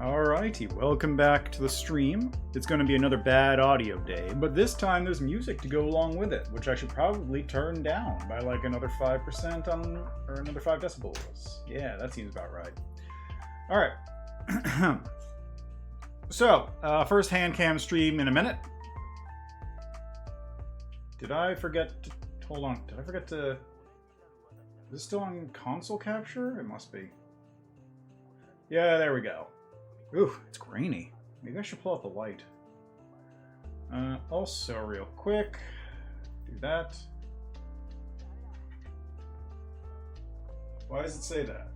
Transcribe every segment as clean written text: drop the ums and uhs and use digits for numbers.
Alrighty, welcome back to the stream. It's going to be another bad audio day, but this time there's music to go along with it, which I should probably turn down by like another 5% or another 5 decibels. Yeah, that seems about right. Alright. So, first hand cam stream in a minute. Did I forget to... Hold on, did I forget to... Is this still on console capture? It must be. Yeah, there we go. Ooh, it's grainy. Maybe I should pull out the light. Also, real quick, do that. Why does it say that?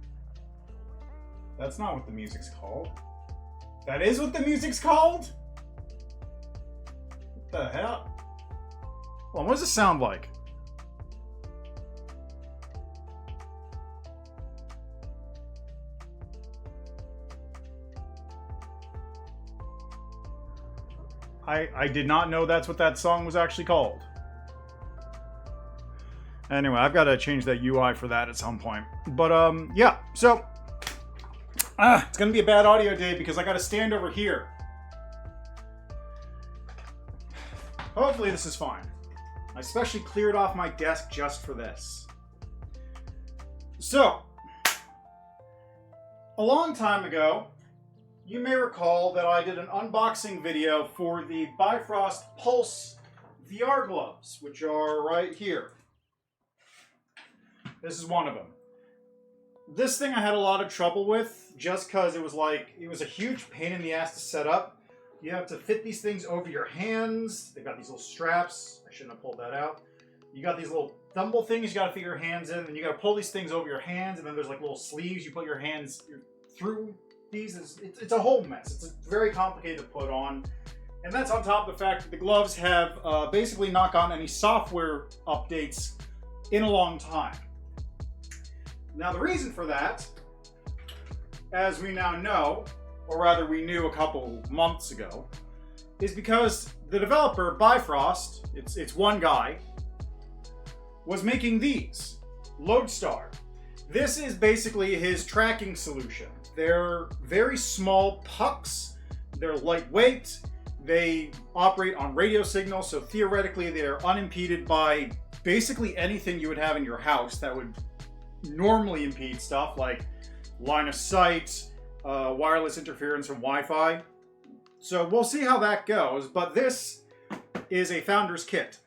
That's not what the music's called. That is what the music's called? What the hell? Well, what does it sound like? I did not know that's what that song was actually called. Anyway, I've got to change that UI for that at some point. But, yeah, so... it's going to be a bad audio day because I got to stand over here. Hopefully this is fine. I especially cleared off my desk just for this. So, a long time ago, you may recall that I did an unboxing video for the Bifrost Pulse VR gloves, which are right here. This is one of them. This thing I had a lot of trouble with just because it was a huge pain in the ass to set up. You have to fit these things over your hands. They've got these little straps. I shouldn't have pulled that out. You got these little thumble things you got to fit your hands in, and you got to pull these things over your hands, and then there's like little sleeves you put your hands through. It's a whole mess. It's very complicated to put on. And that's on top of the fact that the gloves have basically not gotten any software updates in a long time. Now the reason for that, as we now know, or rather we knew a couple months ago, is because the developer, Bifrost, it's one guy, was making these, Lodestar. This is basically his tracking solution. They're very small pucks, they're lightweight, they operate on radio signals, so theoretically they're unimpeded by basically anything you would have in your house that would normally impede stuff like line of sight, wireless interference from Wi-Fi. So we'll see how that goes, but this is a founder's kit.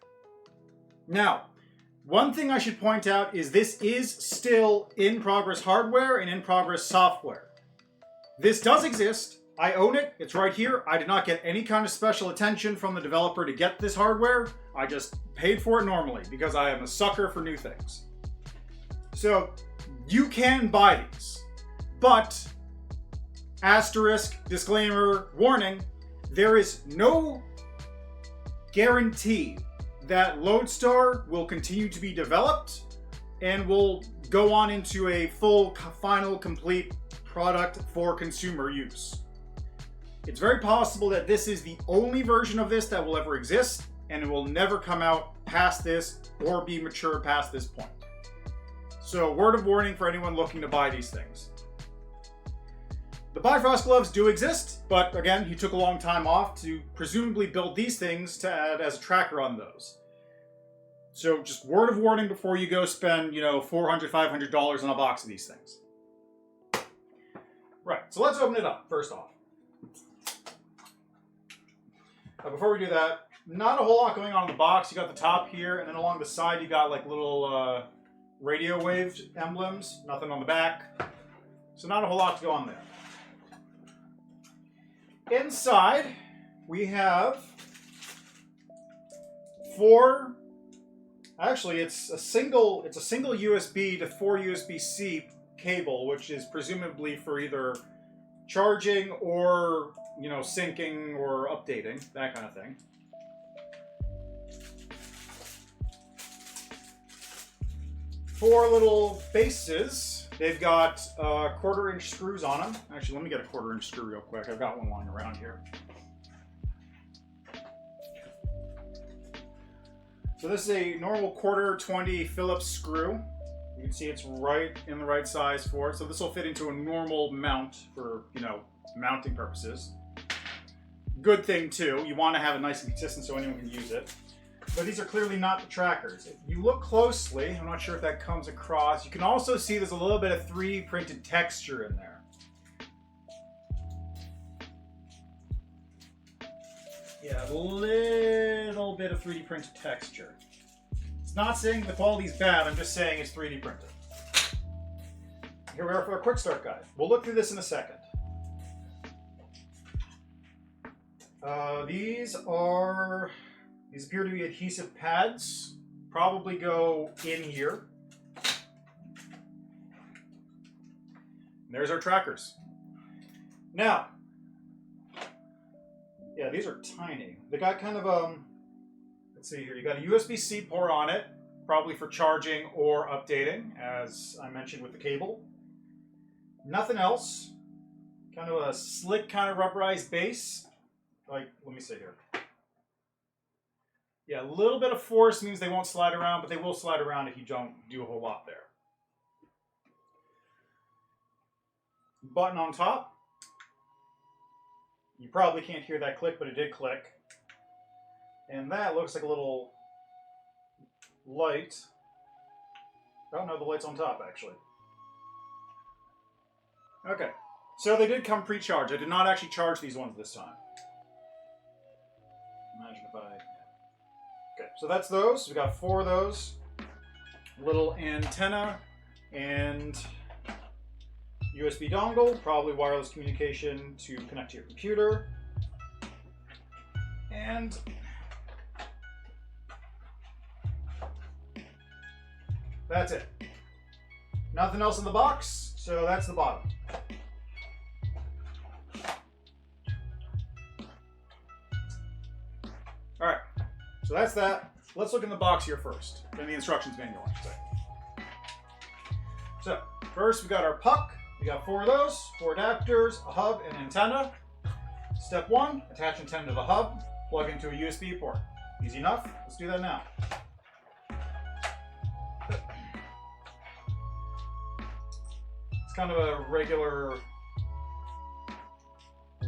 Now, one thing I should point out is this is still in-progress hardware and in-progress software. This does exist. I own it. It's right here. I did not get any kind of special attention from the developer to get this hardware. I just paid for it normally because I am a sucker for new things. So you can buy these, but asterisk, disclaimer, warning, there is no guarantee that Lodestar will continue to be developed and will go on into a full, final, complete product for consumer use. It's very possible that this is the only version of this that will ever exist, and it will never come out past this or be mature past this point. So, word of warning for anyone looking to buy these things. The Bifrost gloves do exist, but again, he took a long time off to presumably build these things to add as a tracker on those. So, just word of warning before you go spend, $400, $500 on a box of these things. Right, so let's open it up, first off. Before we do that, not a whole lot going on in the box. You got the top here, and then along the side you got like little radio wave emblems. Nothing on the back. So not a whole lot to go on there. Inside, we have 4... Actually, it's a single USB to 4 USB-C cable, which is presumably for either charging or, syncing or updating, that kind of thing. Four little bases. They've got 1/4-inch screws on them. Actually, let me get a 1/4-inch screw real quick. I've got one lying around here. So this is a normal 1/4-20 Phillips screw. You can see it's right in the right size for it. So this will fit into a normal mount for, mounting purposes. Good thing too, you want to have it nice and consistent so anyone can use it. But these are clearly not the trackers. If you look closely, I'm not sure if that comes across, you can also see there's a little bit of 3D printed texture in there. Yeah, a little bit of 3D printed texture. It's not saying the quality's bad, I'm just saying it's 3D printed. Here we are for our quick start guide. We'll look through this in a second. These appear to be adhesive pads. Probably go in here. There's our trackers. Now, yeah, these are tiny. They got kind of let's see here. You got a USB-C port on it, probably for charging or updating, as I mentioned with the cable. Nothing else. Kind of a slick, kind of rubberized base. Like, let me see here. Yeah, a little bit of force means they won't slide around, but they will slide around if you don't do a whole lot there. Button on top. You probably can't hear that click, but it did click. And that looks like a little light. Oh no, the light's on top actually. Okay, so they did come pre-charged. I did not actually charge these ones this time. Imagine if I... Okay, so that's those. We got 4 of those. Little antenna and USB dongle, probably wireless communication to connect to your computer. And that's it. Nothing else in the box, so that's the bottom. All right, so that's that. Let's look in the box here first, in the instructions manual, I should say. So, first we got our puck. We got 4 of those, 4 adapters, a hub, and antenna. Step 1, attach antenna to the hub, plug into a USB port. Easy enough. Let's do that now. It's kind of a regular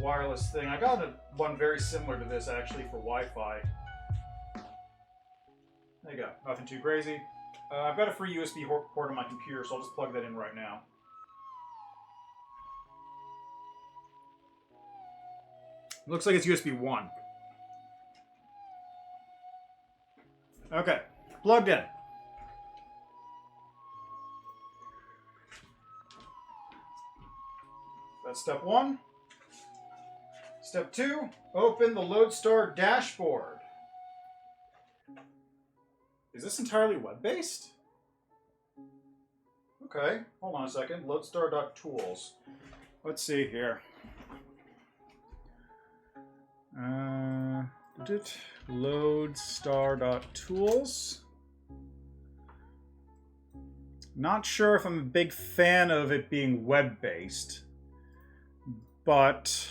wireless thing. I got one very similar to this actually for Wi-Fi. There you go. Nothing too crazy. I've got a free USB port on my computer, so I'll just plug that in right now. Looks like it's USB 1. Okay, plugged in. That's step 1. Step 2, open the Lodestar dashboard. Is this entirely web-based? Okay, hold on a second. Lodestar.tools. Let's see here. Lodestar.tools. Not sure if I'm a big fan of it being web-based, but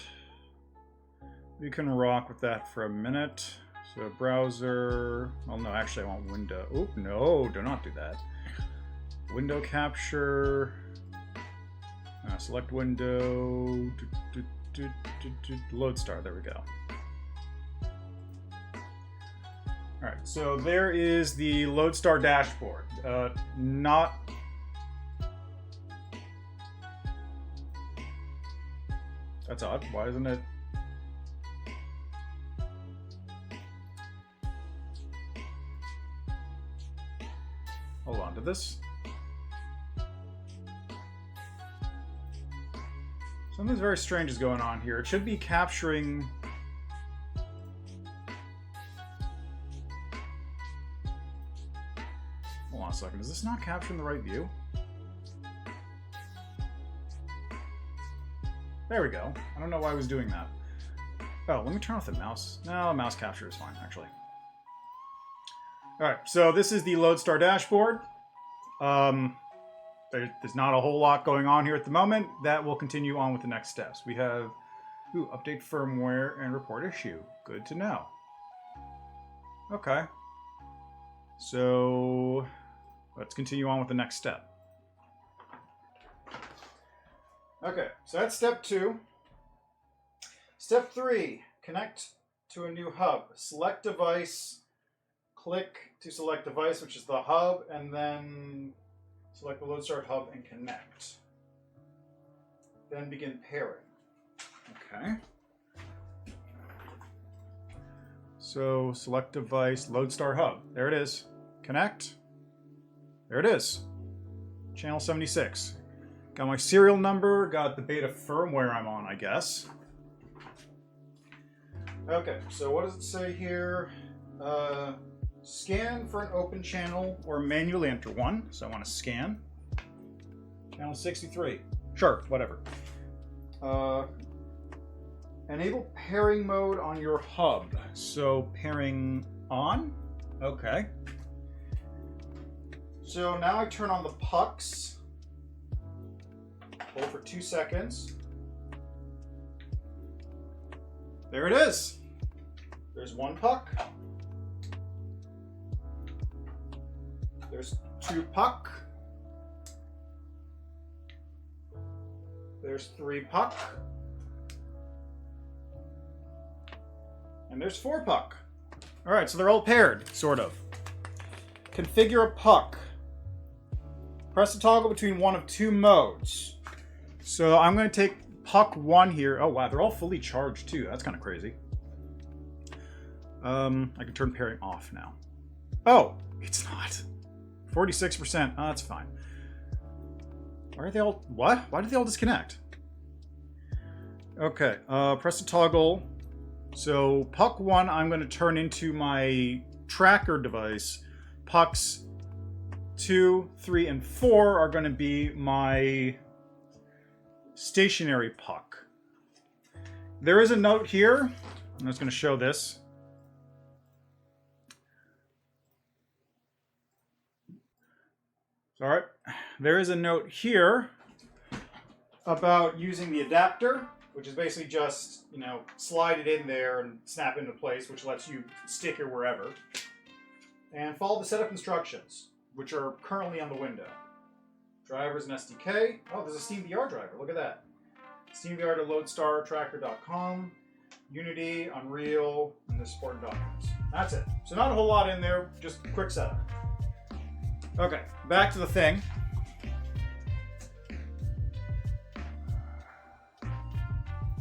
we can rock with that for a minute. So browser, well no, actually I want window. Oh, no, do not do that. Window capture, select window, Lodestar, there we go. All right, so there is the Lodestar dashboard. Not... That's odd, why isn't it? Hold on to this. Something very strange is going on here. It should be capturing... Hold on a second. Is this not capturing the right view? There we go. I don't know why I was doing that. Oh, let me turn off the mouse. No, mouse capture is fine, actually. Alright, so this is the Lodestar dashboard. There's not a whole lot going on here at the moment. That will continue on with the next steps. We have update firmware and report issue. Good to know. Okay. So let's continue on with the next step. Okay, so that's step 2. Step 3, connect to a new hub. Select device, click to select device, which is the hub, and then select the Lodestar hub and connect. Then begin pairing. Okay. So select device, Lodestar hub. There it is. Connect. There it is. Channel 76. Got my serial number, got the beta firmware I'm on, I guess. Okay, so what does it say here? Scan for an open channel or manually enter one. So I want to scan. Channel 63. Sure, whatever. Enable pairing mode on your hub. So pairing on. Okay. So now I turn on the pucks. Hold for 2 seconds. There it is. There's one puck. There's 2 puck. There's 3 puck. And there's 4 puck. All right, so they're all paired, sort of. Configure a puck. Press the toggle between one of 2 modes. So I'm going to take puck 1 here. Oh, wow, they're all fully charged, too. That's kind of crazy. I can turn pairing off now. Oh, it's not. 46%. Oh, that's fine. Why are they all... What? Why did they all disconnect? Okay, press the toggle. So puck 1, I'm going to turn into my tracker device. Pucks 2, 3, and 4 are going to be my stationary puck. There is a note here. I'm just going to show this. All right. There is a note here about using the adapter, which is basically just, you know, slide it in there and snap into place, which lets you stick it wherever. And follow the setup instructions, which are currently on the window. Drivers and SDK. Oh, there's a SteamVR driver. Look at that. SteamVR to LodestarTracker.com. Unity, Unreal, and the supporting documents. That's it. So not a whole lot in there, just quick setup. Okay, back to the thing.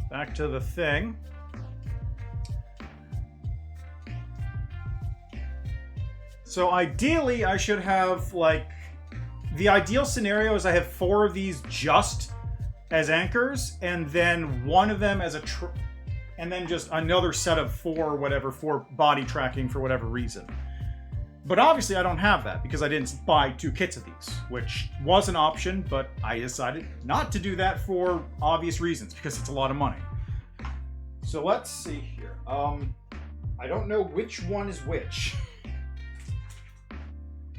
Back to the thing. So ideally, I should have, like, the ideal scenario is I have 4 of these just as anchors, and then one of them as a, and then just another set of 4, whatever, for body tracking for whatever reason. But obviously I don't have that because I didn't buy 2 kits of these, which was an option, but I decided not to do that for obvious reasons because it's a lot of money. So let's see here. I don't know which one is which.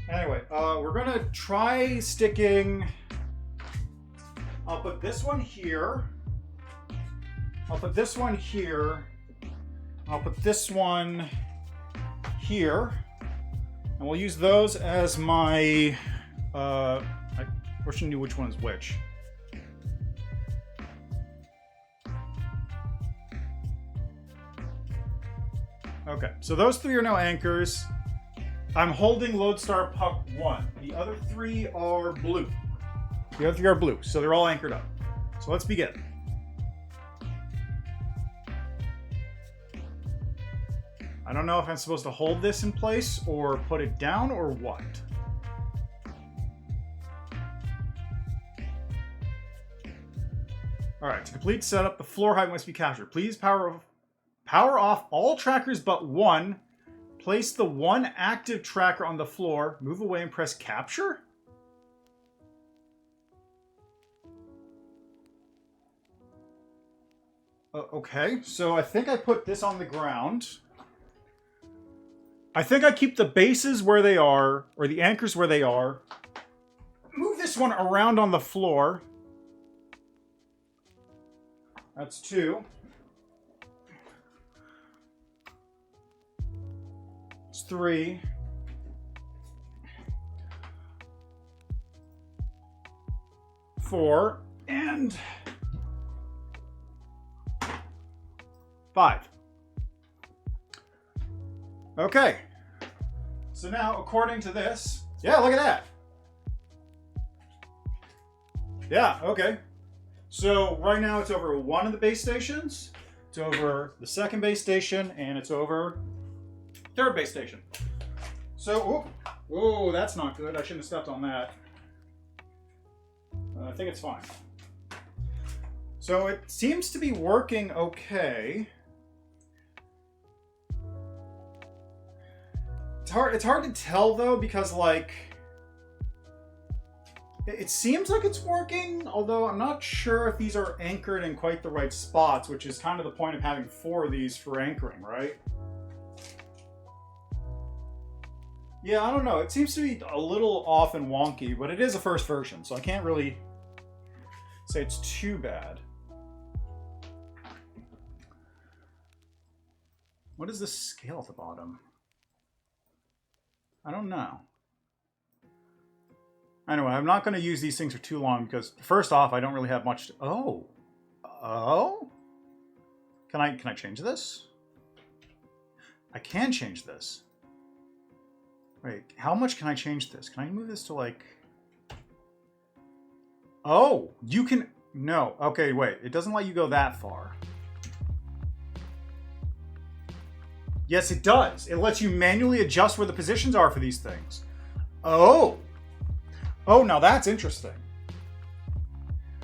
Anyway, we're gonna try sticking. I'll put this one here. I'll put this one here. I'll put this one here. And we'll use those as my, I shouldn't know which one is which. Okay, so those 3 are now anchors. I'm holding Lodestar Puck 1. The other 3 are blue. The other 3 are blue, so they're all anchored up. So let's begin. I don't know if I'm supposed to hold this in place or put it down or what. Alright, to complete setup, the floor height must be captured. Please power off all trackers but one. Place the one active tracker on the floor. Move away and press capture? Okay, so I think I put this on the ground. I think I keep the bases where they are, or the anchors where they are. Move this one around on the floor. That's 2. It's 3. 4. And 5. Okay. So now, according to this, yeah, look at that. Yeah, okay. So right now it's over one of the base stations, it's over the second base station, and it's over third base station. So, whoa, that's not good. I shouldn't have stepped on that. I think it's fine. So it seems to be working okay. It's hard to tell though, because like it seems like it's working, although I'm not sure if these are anchored in quite the right spots, which is kind of the point of having 4 of these for anchoring, right? Yeah, I don't know. It seems to be a little off and wonky, but it is a first version, so I can't really say it's too bad. What is this scale at the bottom? I don't know. Anyway, I'm not going to use these things for too long because, first off, I don't really have much to... Oh? Can I change this? I can change this. Wait, how much can I change this? Can I move this to like... Oh, you can... No. Okay, wait. It doesn't let you go that far. Yes, it does. It lets you manually adjust where the positions are for these things. Oh. Oh, now that's interesting.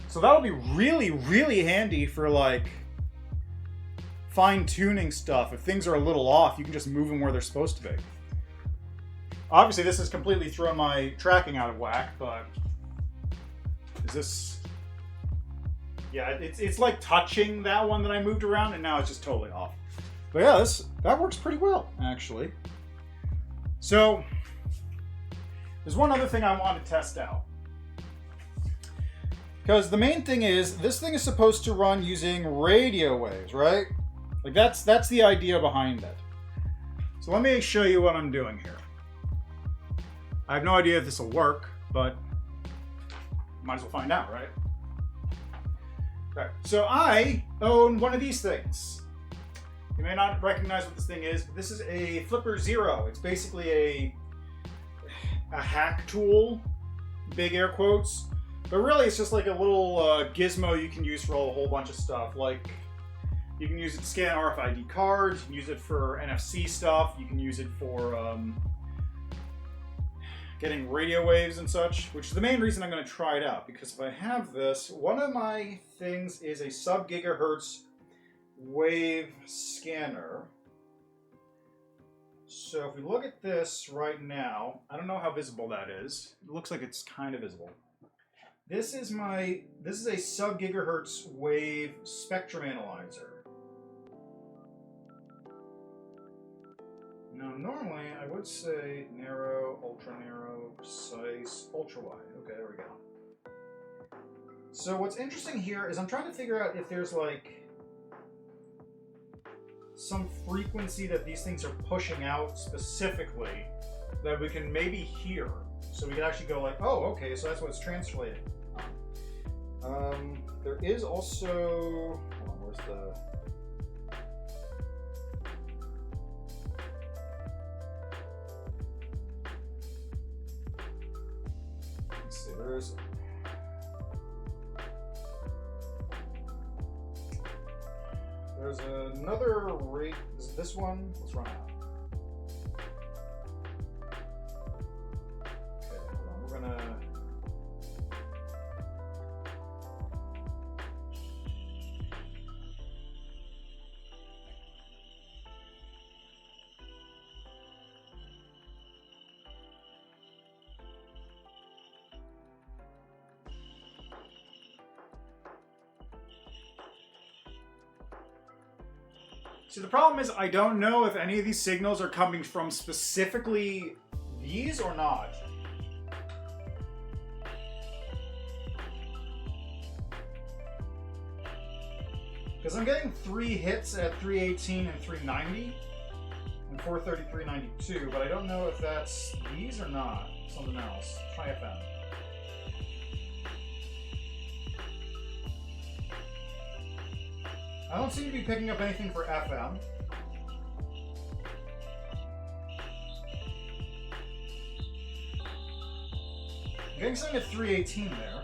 So that'll be really, really handy for like fine-tuning stuff. If things are a little off, you can just move them where they're supposed to be. Obviously, this has completely thrown my tracking out of whack, but is this... Yeah, it's like touching that one that I moved around, and now it's just totally off. But yeah, that works pretty well, actually. So, there's one other thing I want to test out. Because the main thing is, this thing is supposed to run using radio waves, right? Like, that's the idea behind it. So let me show you what I'm doing here. I have no idea if this will work, but might as well find out, right? Okay, so I own one of these things. You may not recognize what this thing is, but this is a Flipper Zero. It's basically a hack tool, big air quotes. But really, it's just like a little gizmo you can use for a whole bunch of stuff. Like, you can use it to scan RFID cards, you can use it for NFC stuff, you can use it for getting radio waves and such, which is the main reason I'm going to try it out. Because if I have this, one of my things is a sub-gigahertz wave scanner. So if we look at this right now, I don't know how visible that is. It looks like it's kind of visible. This is a sub-gigahertz wave spectrum analyzer. Now normally I would say narrow, ultra narrow, precise, ultra wide. Okay, there we go. So what's interesting here is I'm trying to figure out if there's like some frequency that these things are pushing out specifically that we can maybe hear. So we can actually go like, oh, okay, so that's what it's translating. There is also, hold on, where's the... Let's see, there's another rate. Is it this one? Let's run out. Okay, hold on. We're gonna. See, the problem is I don't know if any of these signals are coming from specifically these or not. Because I'm getting 3 hits at 318 and 390 and 433, 92, but I don't know if that's these or not. Something else. Try FM. I don't seem to be picking up anything for FM. I'm getting something at 318 there.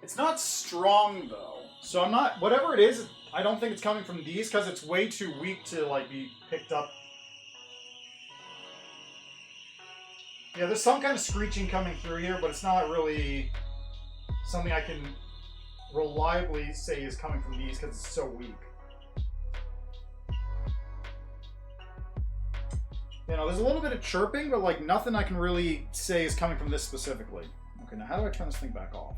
It's not strong though, so I'm not. Whatever it is, I don't think it's coming from these because it's way too weak to like be picked up. Yeah, there's some kind of screeching coming through here, but it's not really something I can reliably say is coming from these because it's so weak. You know, there's a little bit of chirping, but like nothing I can really say is coming from this specifically. Okay, now how do I turn this thing back off?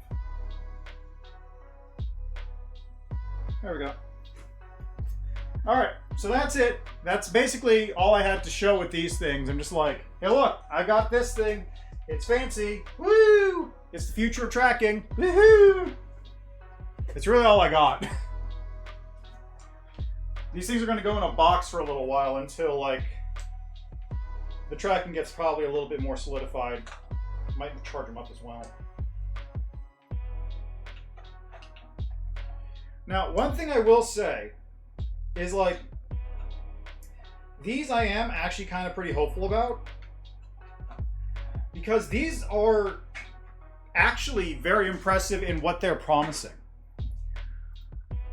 There we go. Alright, so that's it. That's basically all I had to show with these things. I'm just like, hey look, I got this thing. It's fancy. Woo! It's the future of tracking. Woohoo! It's really all I got. These things are going to go in a box for a little while until like the tracking gets probably a little bit more solidified. Might charge them up as well. Now, one thing I will say is like, these I am actually kind of pretty hopeful about because these are actually very impressive in what they're promising.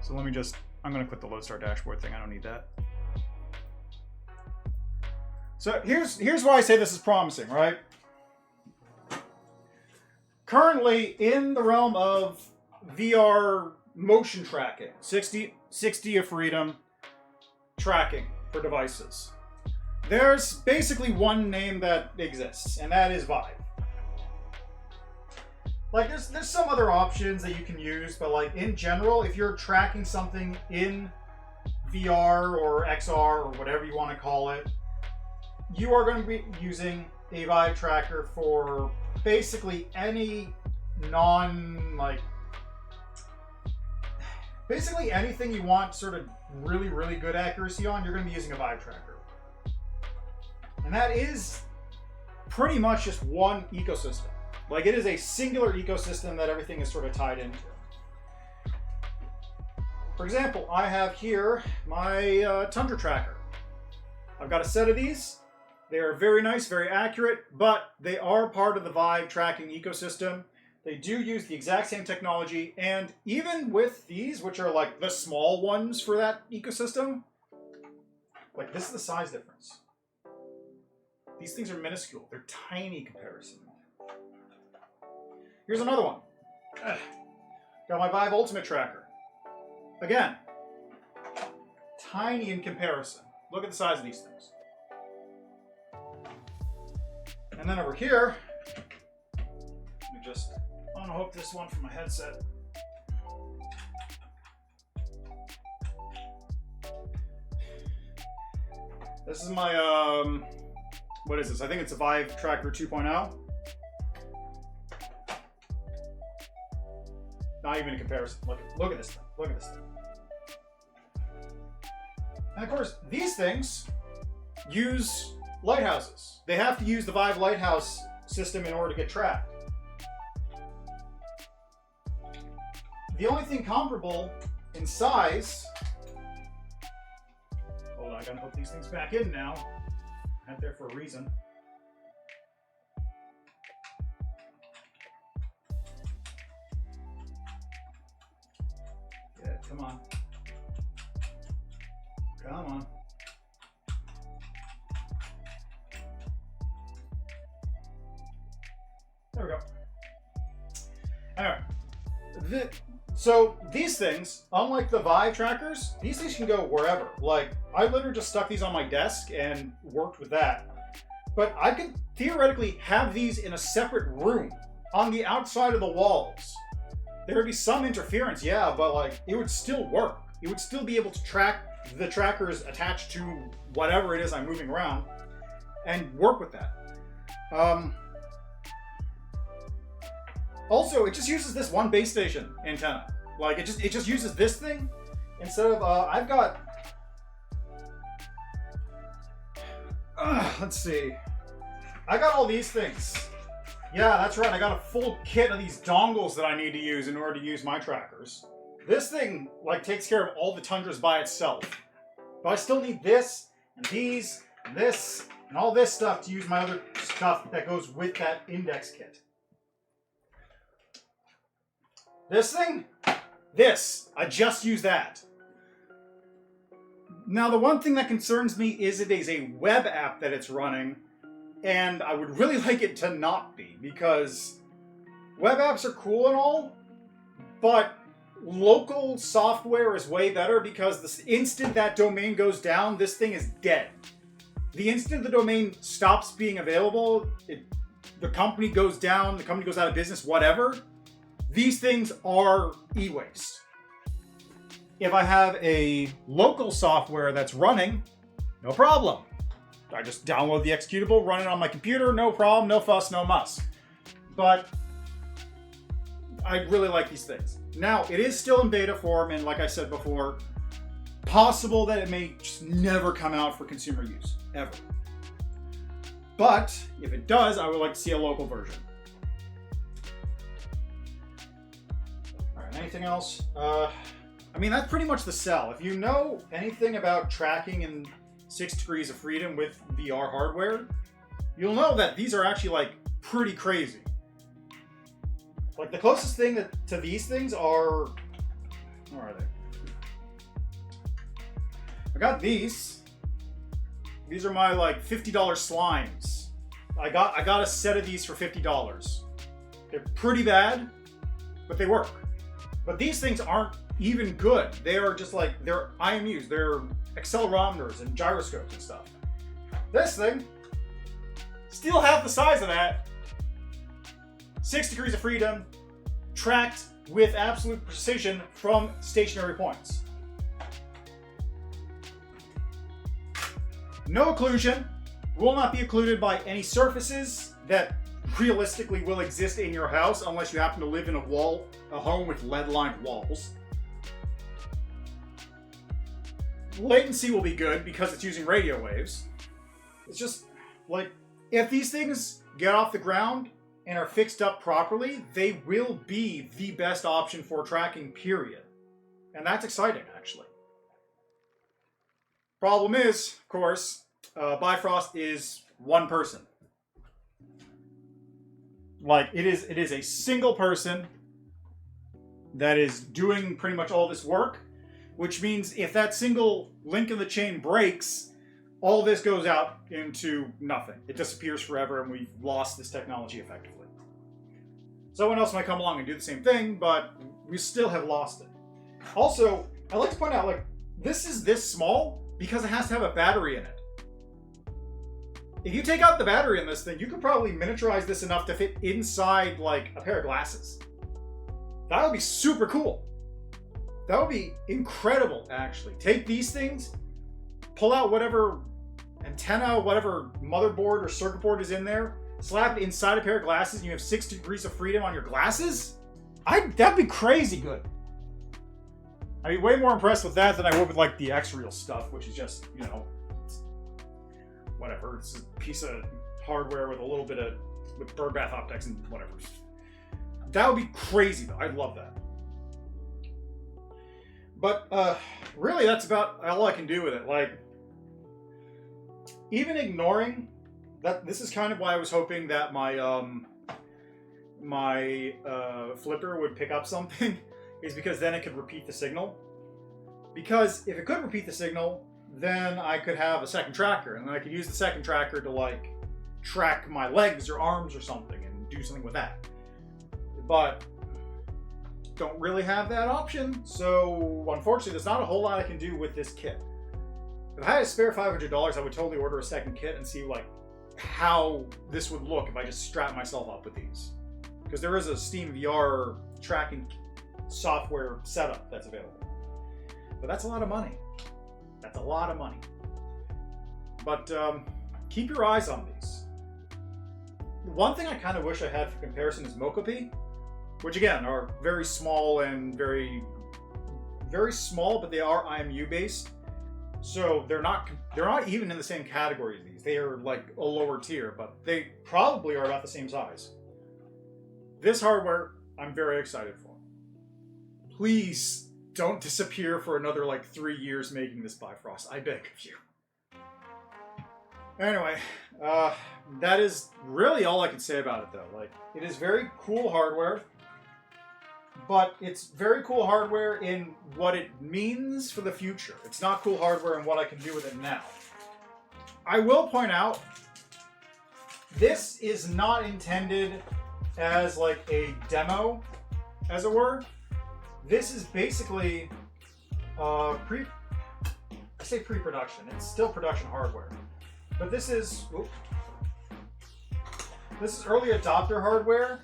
So let me just, I'm going to quit the Lodestar dashboard thing. I don't need that. So here's why I say this is promising, right? Currently in the realm of VR motion tracking, 60 of freedom tracking for devices. There's basically one name that exists, and that is Vive. Like there's some other options that you can use, but like in general, if you're tracking something in VR or XR or whatever you want to call it, you are going to be using a Vive tracker for basically any basically anything you want sort of really, really good accuracy on, you're going to be using a Vive tracker. And that is pretty much just one ecosystem. Like it is a singular ecosystem that everything is sort of tied into. For example, I have here my Tundra tracker. I've got a set of these. They are very nice, very accurate, but they are part of the Vive tracking ecosystem. They do use the exact same technology, and even with these, which are like the small ones for that ecosystem, like this is the size difference. These things are minuscule. They're tiny in comparison. Here's another one. Got my Vive Ultimate tracker. Again, tiny in comparison. Look at the size of these things. And then over here, let me just unhook this one from my headset. This is my, what is this? I think it's a Vive Tracker 2.0. Not even in comparison. Look at this thing. Look at this thing. And of course, these things use lighthouses. They have to use the Vive Lighthouse system in order to get tracked. The only thing comparable in size... Hold on, I gotta hook these things back in now. Not there for a reason. Yeah, come on. Come on. There we go. Anyway, so these things, unlike the Vive trackers, these things can go wherever. Like, I literally just stuck these on my desk and worked with that. But I could theoretically have these in a separate room on the outside of the walls. There would be some interference, yeah, but like it would still work. It would still be able to track the trackers attached to whatever it is I'm moving around and work with that. Also, it just uses this one base station antenna. Like it just uses this thing, instead of, I've got, let's see. I got all these things. Yeah, that's right. I got a full kit of these dongles that I need to use in order to use my trackers. This thing, like, takes care of all the tundras by itself. But I still need this, and these, and this, and all this stuff to use my other stuff that goes with that index kit. This thing? This. I just use that. Now, the one thing that concerns me is it is a web app that it's running, and I would really like it to not be, because web apps are cool and all, but local software is way better, because the instant that domain goes down, this thing is dead. The instant the domain stops being available, the company goes down, the company goes out of business, whatever, these things are e-waste. If I have a local software that's running, no problem. I just download the executable, run it on my computer, no problem, no fuss, no muss. But I really like these things. Now, it is still in beta form, and like I said before, possible that it may just never come out for consumer use, ever. But if it does, I would like to see a local version. All right, anything else? I mean, that's pretty much the sell. If you know anything about tracking and 6 degrees of freedom with VR hardware, you'll know that these are actually, like, pretty crazy. Like, the closest thing to these things are... Where are they? I got these. These are my, like, $50 slimes. I got a set of these for $50. They're pretty bad, but they work. But these things aren't even good. They are just like, they're IMUs, they're accelerometers and gyroscopes and stuff. This thing, still half the size of that. 6 degrees of freedom, tracked with absolute precision from stationary points. No occlusion, will not be occluded by any surfaces that realistically will exist in your house unless you happen to live in a home with lead-lined walls. Latency will be good because it's using radio waves. It's just, like, if these things get off the ground and are fixed up properly, they will be the best option for tracking, period. And that's exciting, actually. Problem is, of course, Bifrost is one person. Like, it is a single person that is doing pretty much all this work, which means if that single link in the chain breaks, all this goes out into nothing. It disappears forever, and we've lost this technology effectively. Someone else might come along and do the same thing, but we still have lost it. Also, I'd like to point out, like, this is this small because it has to have a battery in it. If you take out the battery in this thing, you could probably miniaturize this enough to fit inside, like, a pair of glasses. That would be super cool. That would be incredible, actually. Take these things, pull out whatever antenna, whatever motherboard or circuit board is in there, slap it inside a pair of glasses, and you have 6 degrees of freedom on your glasses? That'd be crazy good. I'd be way more impressed with that than I would with, like, the X-Real stuff, which is just, you know, whatever. It's a piece of hardware with a little bit of birdbath optics and whatever. That would be crazy, though. I'd love that. But really, that's about all I can do with it. Like, even ignoring that, this is kind of why I was hoping that my flipper would pick up something, is because then it could repeat the signal. Because if it could repeat the signal, then I could have a second tracker, and then I could use the second tracker to, like, track my legs or arms or something and do something with that. But don't really have that option, so unfortunately there's not a whole lot I can do with this kit. If I had a spare $500, I would totally order a second kit and see, like, how this would look if I just strap myself up with these. Because there is a Steam VR tracking software setup that's available. But that's a lot of money. That's a lot of money. But keep your eyes on these. One thing I kind of wish I had for comparison is Mokopi, which again are very small and very very small, but they are IMU based. So they're not even in the same category as these. They are like a lower tier, but they probably are about the same size. This hardware, I'm very excited for. Please don't disappear for another like 3 years making this Bifrost. I beg of you. Anyway, that is really all I can say about it though. Like, it is very cool hardware. But it's very cool hardware in what it means for the future. It's not cool hardware in what I can do with it now. I will point out, this is not intended as like a demo, as it were. This is basically I say pre-production. It's still production hardware. But this is early adopter hardware,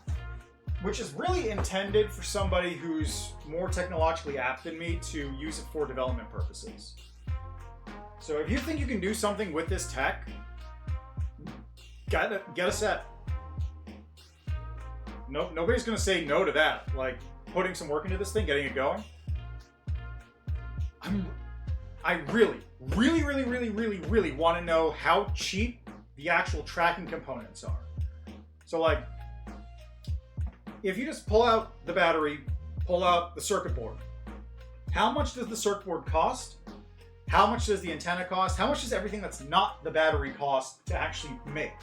which is really intended for somebody who's more technologically apt than me to use it for development purposes. So if you think you can do something with this tech, get a set. No, nobody's going to say no to that. Like, putting some work into this thing, getting it going. I really want to know how cheap the actual tracking components are. So like, if you just pull out the battery, pull out the circuit board, how much does the circuit board cost? How much does the antenna cost? How much does everything that's not the battery cost to actually make?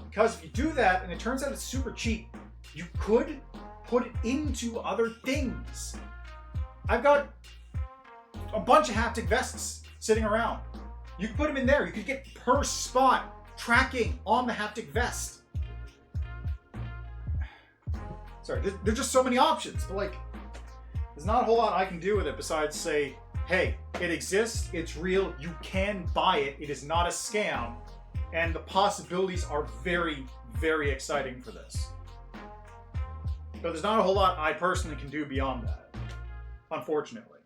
Because if you do that and it turns out it's super cheap, you could put it into other things. I've got a bunch of haptic vests sitting around. You could put them in there. You could get per spot tracking on the haptic vest. Sorry, there's just so many options, but like, there's not a whole lot I can do with it besides say, hey, it exists, it's real, you can buy it, it is not a scam, and the possibilities are very, very exciting for this. But there's not a whole lot I personally can do beyond that, unfortunately.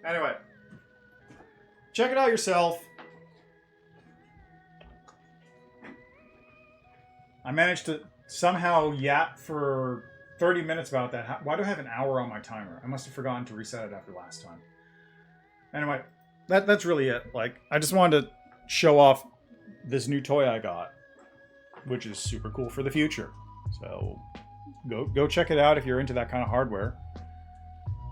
Anyway, check it out yourself. I managed to somehow yap for 30 minutes about that. Why do I have an hour on my timer? I must have forgotten to reset it after last time. Anyway, that's really it. Like, I just wanted to show off this new toy I got, which is super cool for the future. So go check it out if you're into that kind of hardware.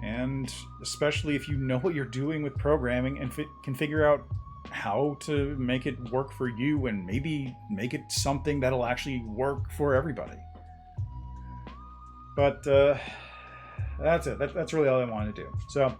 And especially if you know what you're doing with programming and can figure out how to make it work for you and maybe make it something that'll actually work for everybody. But that's it. That's really all I wanted to do. So